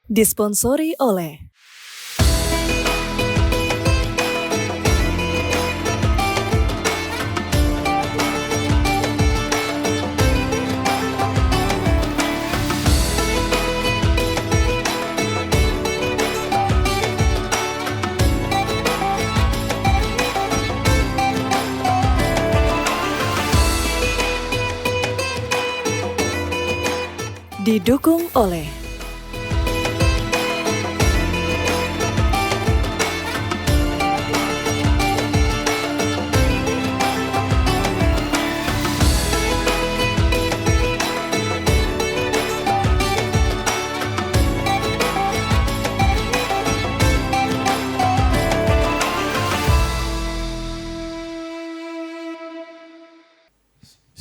Disponsori oleh didukung oleh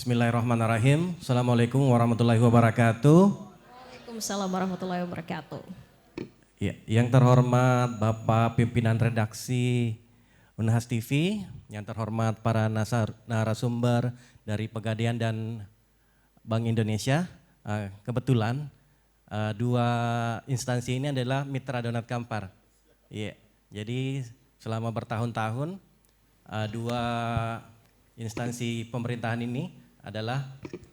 Bismillahirrahmanirrahim. Assalamualaikum warahmatullahi wabarakatuh. Waalaikumsalam warahmatullahi wabarakatuh. Ya, yang terhormat Bapak Pimpinan Redaksi Unhas TV, yang terhormat para narasumber dari Pegadaian dan Bank Indonesia. Kebetulan dua instansi ini adalah mitra Donat Kampar. Ya, jadi selama bertahun-tahun dua instansi pemerintahan ini adalah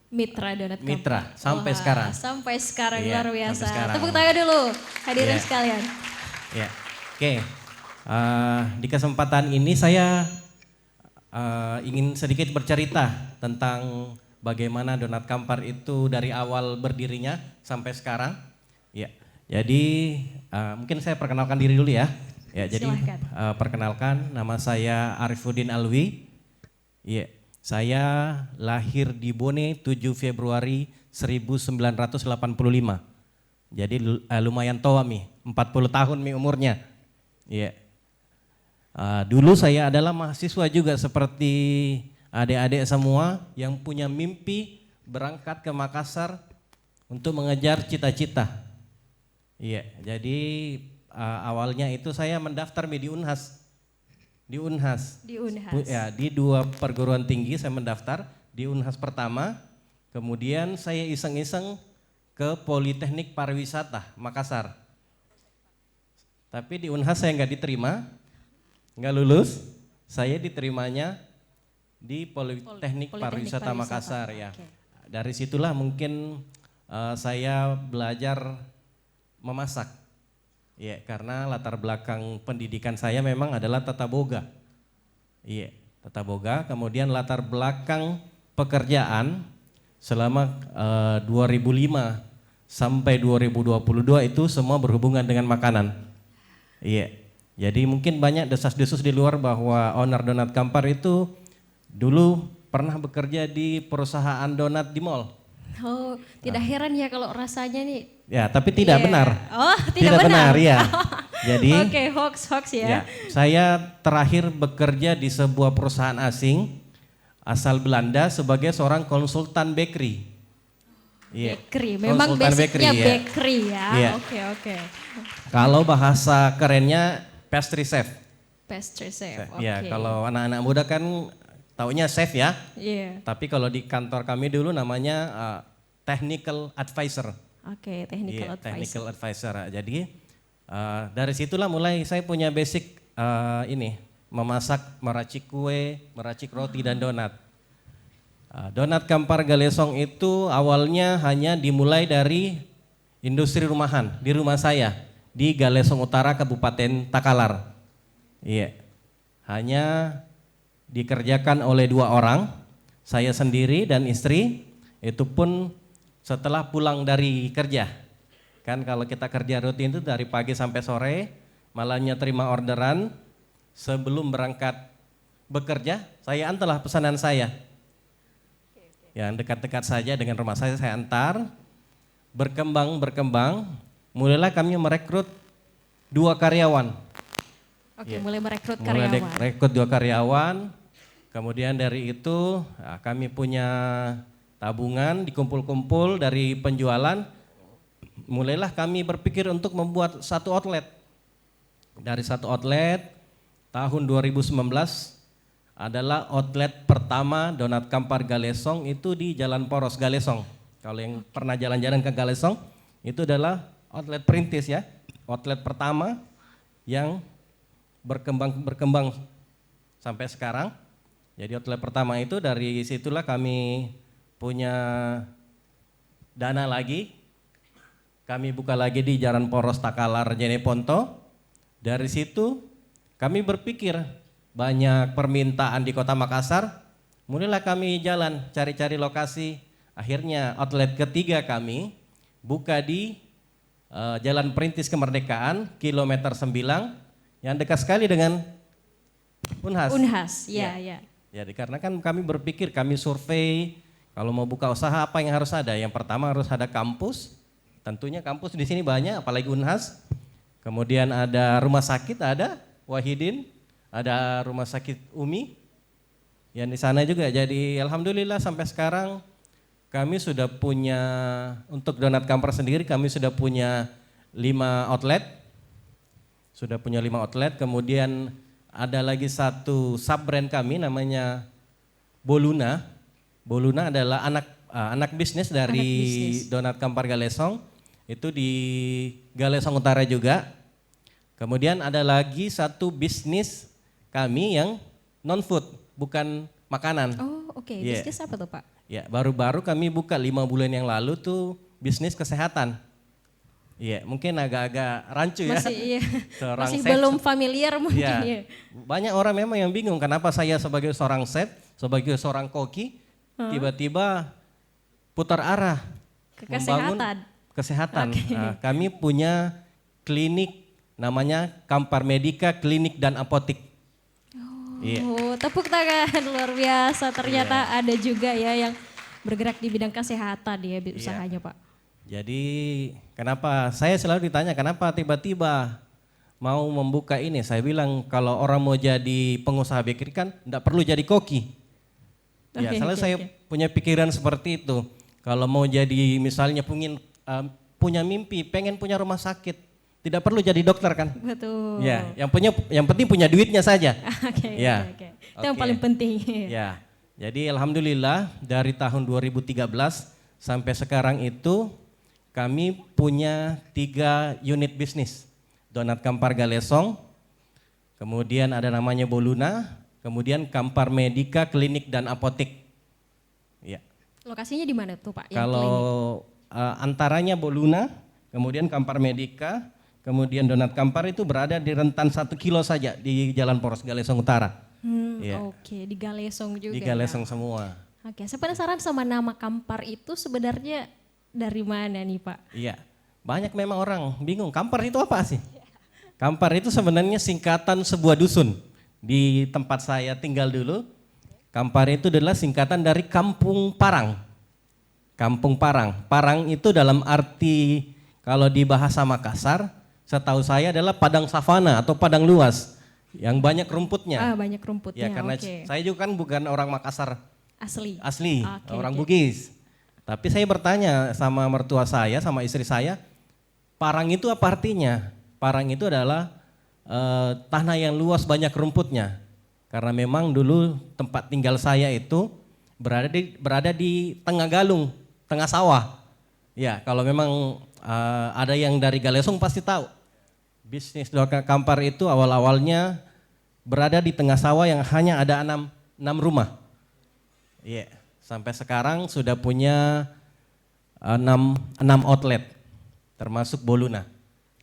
Mitra Donat Kampar. mitra sampai Wah, sekarang. Sampai sekarang Iya, luar biasa. sampai sekarang. Tepuk tangan dulu hadirin Iya. sekalian. Ya, oke. Di kesempatan ini saya ingin sedikit bercerita tentang bagaimana Donat Kampar itu dari awal berdirinya sampai sekarang. Ya, jadi mungkin saya perkenalkan diri dulu ya. Ya, jadi Silahkan. perkenalkan, nama saya Arifuddin Alwi. Ya, saya lahir di Bone 7 Februari 1985. Jadi lumayan tua mi, 40 tahun mi umurnya. Iya. Dulu saya adalah mahasiswa juga seperti adik-adik semua yang punya mimpi berangkat ke Makassar untuk mengejar cita-cita. Iya, jadi awalnya itu saya mendaftar di Unhas. Di Unhas. Di Unhas. Ya, di dua perguruan tinggi saya mendaftar, di Unhas pertama, kemudian saya iseng-iseng ke Politeknik Pariwisata Makassar. Tapi di Unhas saya nggak diterima, nggak lulus. Saya diterimanya di Politeknik Pariwisata Makassar ya. Oke. Dari situlah mungkin saya belajar memasak. Ya, karena latar belakang pendidikan saya memang adalah tata boga. Iya, tata boga. Kemudian latar belakang pekerjaan selama 2005 sampai 2022 itu semua berhubungan dengan makanan. Iya. Jadi mungkin banyak desas-desus di luar bahwa owner Donat Kampar itu dulu pernah bekerja di perusahaan donat di mall. Oh, tidak heran ya kalau rasanya nih. Ya, tapi tidak Iya. benar. Oh, tidak benar. ya. Jadi Oke, hoax ya. ya, saya terakhir bekerja di sebuah perusahaan asing asal Belanda sebagai seorang konsultan bakery. Iya. Bakery, memang Konsultan basicnya ya. bakery ya. Iya. Oke. Kalau bahasa kerennya pastry chef. Pastry chef. Ya, Oke. kalau anak-anak muda kan taunya chef ya. Iya. Tapi kalau di kantor kami dulu namanya technical advisor. Oke, technical Iya, advisor. technical advisor. Jadi dari situlah mulai saya punya basic ini memasak, meracik kue, meracik roti dan donat. Donat Kampar Galesong itu awalnya hanya dimulai dari industri rumahan di rumah saya di Galesong Utara, Kabupaten Takalar. Iya, hanya dikerjakan oleh 2 orang, saya sendiri dan istri. Itu pun setelah pulang dari kerja. Kan kalau kita kerja rutin itu dari pagi sampai sore, malamnya terima orderan, sebelum berangkat bekerja, saya antarlah pesanan saya. Yang dekat-dekat saja dengan rumah saya antar. Berkembang, mulailah kami merekrut 2 karyawan. Oke, Iya. mulai merekrut Mulai karyawan. rekrut 2 karyawan, kemudian dari itu kami punya tabungan dikumpul-kumpul dari penjualan, mulailah kami berpikir untuk membuat satu outlet. Dari satu outlet, tahun 2019 adalah outlet pertama Donat Kampar Galesong itu di Jalan Poros Galesong. Kalau yang pernah jalan-jalan ke Galesong, itu adalah outlet perintis ya. Outlet pertama yang berkembang sampai sekarang. Jadi outlet pertama itu dari situlah kami punya dana lagi. Kami buka lagi di Jalan Poros Takalar Jeneponto. Dari situ kami berpikir banyak permintaan di Kota Makassar. Mulailah kami jalan cari-cari lokasi. Akhirnya outlet ketiga kami buka di Jalan Perintis Kemerdekaan kilometer 9 yang dekat sekali dengan Unhas. Unhas, ya. Ya, dikarenakan kami berpikir, kami survei kalau mau buka usaha apa yang harus ada. Yang pertama harus ada kampus. Tentunya kampus di sini banyak, apalagi Unhas. Kemudian ada rumah sakit, ada Wahidin, ada rumah sakit Umi yang di sana juga. Jadi alhamdulillah sampai sekarang kami sudah punya, untuk Donat Kampar sendiri kami sudah punya 5 outlet. Sudah punya 5 outlet, kemudian ada lagi satu sub brand kami namanya Boluna. Boluna adalah anak bisnis dari Donat Kampar Galesong. Itu di Galesong Utara juga. Kemudian ada lagi satu bisnis kami yang non food, bukan makanan. Oh, oke. Yeah. Bisnis apa tuh, Pak? Ya, baru-baru kami buka 5 bulan yang lalu tuh bisnis kesehatan. Iya, mungkin agak-agak rancu ya. Masih, iya. Masih chef, belum familiar mungkin ya. Banyak orang memang yang bingung kenapa saya sebagai seorang chef, sebagai seorang koki, tiba-tiba putar arah Ke membangun kesehatan. kesehatan. Okay. Nah, kami punya klinik namanya Kampar Medika Klinik dan Apotik. Iya. Oh, tepuk tangan, luar biasa. Ternyata ada juga ya yang bergerak di bidang kesehatan ya usahanya, Pak. Jadi kenapa saya selalu ditanya kenapa tiba-tiba mau membuka ini? Saya bilang kalau orang mau jadi pengusaha bakery kan tidak perlu jadi koki. Ya, selalu saya punya pikiran seperti itu. Kalau mau jadi misalnya punya mimpi, pengen punya rumah sakit, tidak perlu jadi dokter kan? Betul. Ya, yang penting punya duitnya saja. Oke. Itu yang Oke. paling penting. Ya. Jadi alhamdulillah dari tahun 2013 sampai sekarang itu kami punya 3 unit bisnis. Donat Kampar Galesong, kemudian ada namanya Boluna, kemudian Kampar Medika Klinik dan Apotik. Ya. Lokasinya di mana tuh, Pak? Yang Kalau antaranya Boluna, kemudian Kampar Medika, kemudian Donat Kampar itu berada di rentan 1 kilo saja di Jalan Poros Galesong Utara. Iya. Oke, di Galesong juga. Di Galesong semua. Oke, saya penasaran sama nama Kampar itu sebenarnya dari mana nih, Pak? Iya. Banyak memang orang bingung, Kampar itu apa sih? Kampar itu sebenarnya singkatan sebuah dusun. Di tempat saya tinggal dulu, Kampar itu adalah singkatan dari Kampung Parang. Kampung Parang. Parang itu dalam arti kalau di bahasa Makassar, setahu saya adalah padang savana atau padang luas yang banyak rumputnya. Banyak rumputnya. Ya, karena saya juga kan bukan orang Makassar asli, orang Bugis. Tapi saya bertanya sama mertua saya, sama istri saya, Parang itu apa artinya? Parang itu adalah tanah yang luas banyak rumputnya. Karena memang dulu tempat tinggal saya itu berada di tengah galung, tengah sawah. Ya, kalau memang ada yang dari Galesong pasti tahu. Bisnis Donat Kampar itu awal-awalnya berada di tengah sawah yang hanya ada 6 rumah. Iya, sampai sekarang sudah punya 6 outlet, termasuk Boluna.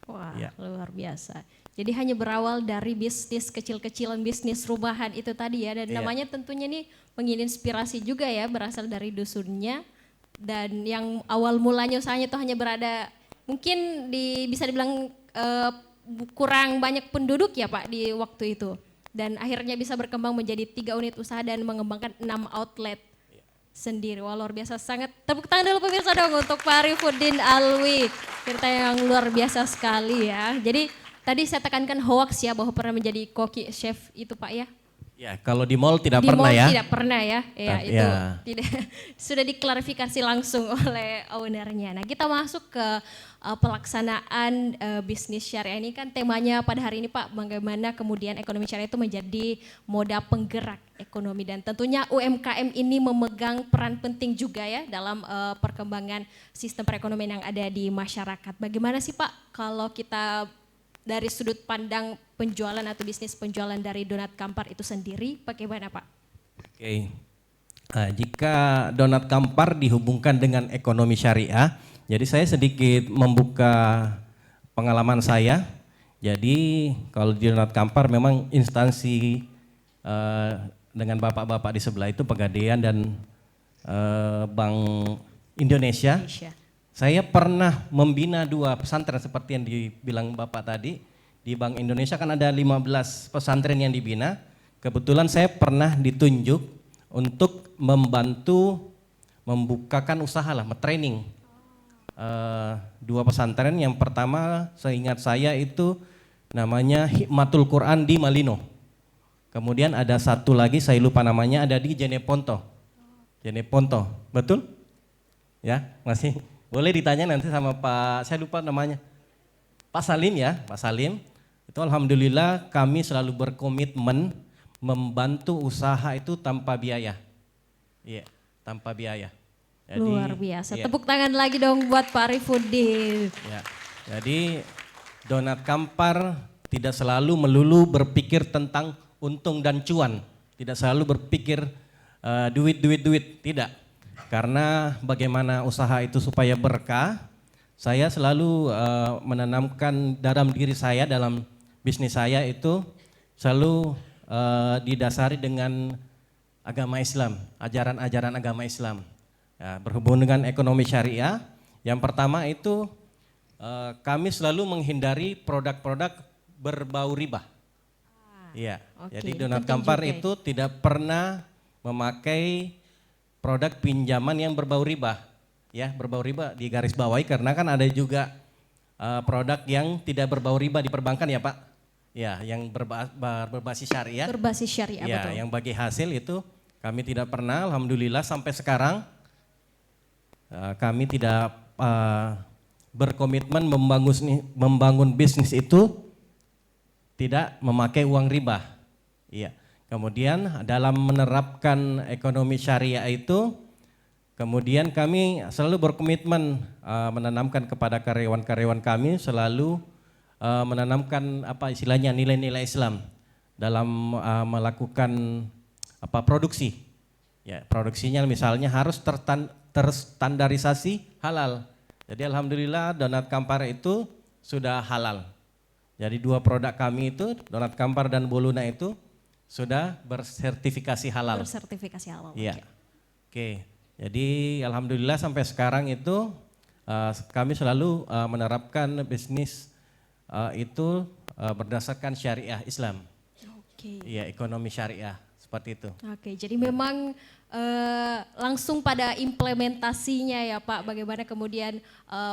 Wah, Ya. luar biasa. Jadi hanya berawal dari bisnis kecil-kecilan, bisnis rumahan itu tadi ya. Dan Iya. namanya tentunya nih menginspirasi juga ya, berasal dari dusunnya. Dan yang awal mulanya usahanya itu hanya berada, mungkin bisa dibilang kurang banyak penduduk ya Pak di waktu itu. Dan akhirnya bisa berkembang menjadi 3 unit usaha dan mengembangkan 6 outlet sendiri. Wah, luar biasa, sangat tepuk tangan dulu pemirsa dong untuk Pak Arifuddin Alwi. Cerita yang luar biasa sekali ya. Jadi tadi saya tekankan hoax ya bahwa pernah menjadi koki chef itu Pak ya. Ya, kalau di mall tidak Di pernah mall ya. tidak pernah ya. Ya, Tapi itu ya. tidak sudah diklarifikasi langsung oleh ownernya. Nah, kita masuk ke pelaksanaan bisnis syariah ini kan temanya pada hari ini Pak, bagaimana kemudian ekonomi syariah itu menjadi moda penggerak ekonomi dan tentunya UMKM ini memegang peran penting juga ya dalam perkembangan sistem perekonomian yang ada di masyarakat. Bagaimana sih Pak kalau kita dari sudut pandang penjualan atau bisnis penjualan dari Donat Kampar itu sendiri, bagaimana Pak? Oke. Nah, jika Donat Kampar dihubungkan dengan ekonomi syariah, jadi saya sedikit membuka pengalaman saya. Jadi kalau di Donat Kampar memang instansi dengan bapak-bapak di sebelah itu Pegadaian dan Bank Indonesia. Saya pernah membina 2 pesantren seperti yang dibilang Bapak tadi. Di Bank Indonesia kan ada 15 pesantren yang dibina. Kebetulan saya pernah ditunjuk untuk membantu membukakan usaha lah, training 2 pesantren. Yang pertama seingat saya itu namanya Hikmatul Quran di Malino. Kemudian ada satu lagi saya lupa namanya, ada di Jeneponto. Jeneponto, betul? Ya, masih boleh ditanya nanti sama Pak, saya lupa namanya. Pak Salim ya, Pak Salim. Itu alhamdulillah kami selalu berkomitmen membantu usaha itu tanpa biaya. Iya, tanpa biaya. Jadi, luar biasa. iya. Tepuk tangan lagi dong buat Pak Arifuddin. Ya, jadi Donat Kampar tidak selalu melulu berpikir tentang untung dan cuan. Tidak selalu berpikir duit, tidak. Karena bagaimana usaha itu supaya berkah, saya selalu menanamkan dalam diri saya, dalam bisnis saya itu selalu didasari dengan agama Islam, ajaran-ajaran agama Islam. Ya, berhubung dengan ekonomi syariah, yang pertama itu kami selalu menghindari produk-produk berbau riba. Iya, jadi Donat Kampar itu tidak pernah memakai produk pinjaman yang berbau riba, ya berbau riba di garis bawahi karena kan ada juga produk yang tidak berbau riba di perbankan ya Pak, ya yang berbasis syariah. Berbasis syariah ya, betul. yang bagi hasil itu kami tidak pernah, alhamdulillah sampai sekarang kami tidak berkomitmen membangun bisnis itu tidak memakai uang riba, iya. Kemudian dalam menerapkan ekonomi syariah itu, kemudian kami selalu berkomitmen menanamkan kepada karyawan-karyawan kami selalu menanamkan apa istilahnya nilai-nilai Islam dalam melakukan produksi. Ya, produksinya misalnya harus terstandarisasi halal. Jadi alhamdulillah Donat Kampar itu sudah halal. Jadi 2 produk kami itu Donat Kampar dan Boluna itu sudah bersertifikasi halal. Bersertifikasi halal. Iya. Oke. Jadi alhamdulillah sampai sekarang itu kami selalu menerapkan bisnis itu berdasarkan syariah Islam. Oke. Iya, ekonomi syariah seperti itu. Oke, jadi memang langsung pada implementasinya ya Pak, bagaimana kemudian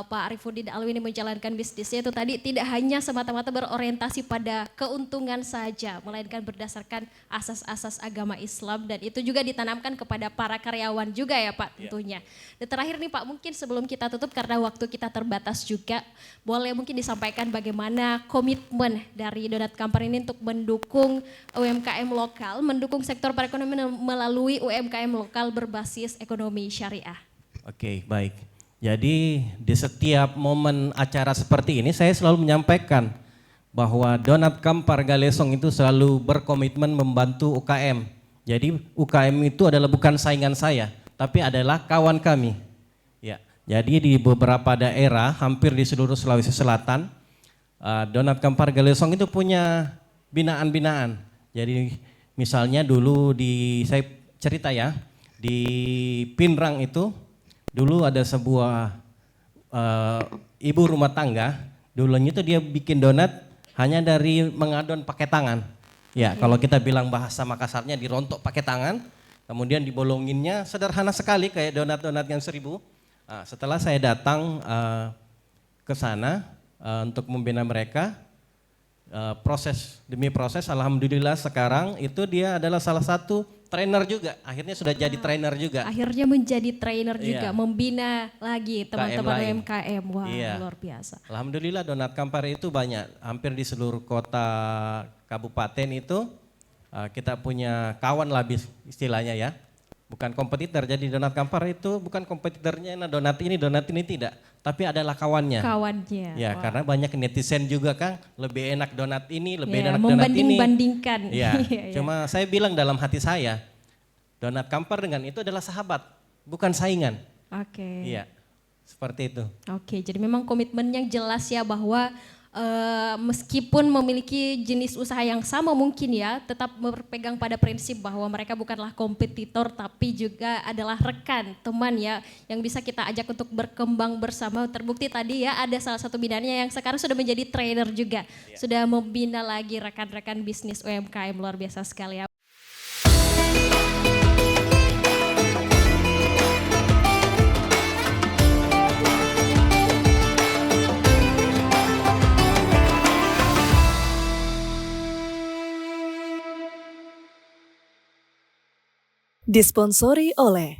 Pak Arifuddin Alwi ini menjalankan bisnisnya itu tadi tidak hanya semata-mata berorientasi pada keuntungan saja, melainkan berdasarkan asas-asas agama Islam dan itu juga ditanamkan kepada para karyawan juga ya Pak tentunya. Dan terakhir nih Pak, mungkin sebelum kita tutup karena waktu kita terbatas juga, boleh mungkin disampaikan bagaimana komitmen dari Donat Kampar ini untuk mendukung UMKM lokal, mendukung sektor perekonomian melalui UMKM lokal berbasis ekonomi syariah. Oke, baik. Jadi di setiap momen acara seperti ini saya selalu menyampaikan bahwa Donat Kampar Galesong itu selalu berkomitmen membantu UKM. Jadi UKM itu adalah bukan saingan saya, tapi adalah kawan kami. Ya, jadi di beberapa daerah hampir di seluruh Sulawesi Selatan, Donat Kampar Galesong itu punya binaan-binaan. Jadi misalnya dulu saya cerita ya, di Pinrang itu dulu ada sebuah ibu rumah tangga, dulunya itu dia bikin donat hanya dari mengadon pakai tangan. Ya, kalau kita bilang bahasa Makassarnya dirontok pakai tangan, kemudian dibolonginnya sederhana sekali kayak donat-donat yang 1000. Nah, setelah saya datang ke sana untuk membina mereka, proses demi proses, alhamdulillah sekarang itu dia adalah salah satu trainer juga. Akhirnya sudah jadi trainer juga. Akhirnya menjadi trainer juga, Iya. membina lagi teman-teman lain. UMKM. Wah, Iya. luar biasa. Alhamdulillah Donat Kampar itu banyak, hampir di seluruh kota kabupaten itu kita punya kawan lah istilahnya ya. Bukan kompetitor, jadi Donat Kampar itu bukan kompetitornya, nah donat ini tidak, tapi adalah kawannya. Kawannya. Ya, Wah. karena banyak netizen juga Kang, lebih enak donat ini, lebih Ya, enak donat ini. membanding-bandingkan. Ya, Iya, iya. cuma saya bilang dalam hati saya, Donat Kampar dengan itu adalah sahabat, bukan saingan. Oke. Iya, seperti itu. Oke, jadi memang komitmen yang jelas ya bahwa meskipun memiliki jenis usaha yang sama mungkin ya, tetap berpegang pada prinsip bahwa mereka bukanlah kompetitor tapi juga adalah rekan, teman ya, yang bisa kita ajak untuk berkembang bersama. Terbukti tadi ya ada salah satu bidannya yang sekarang sudah menjadi trainer juga, sudah membina lagi rekan-rekan bisnis UMKM, luar biasa sekali ya. Disponsori oleh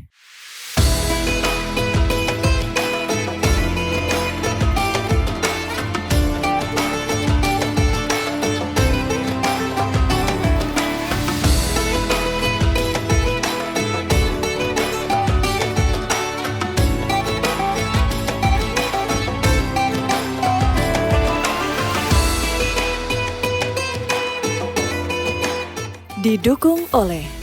didukung oleh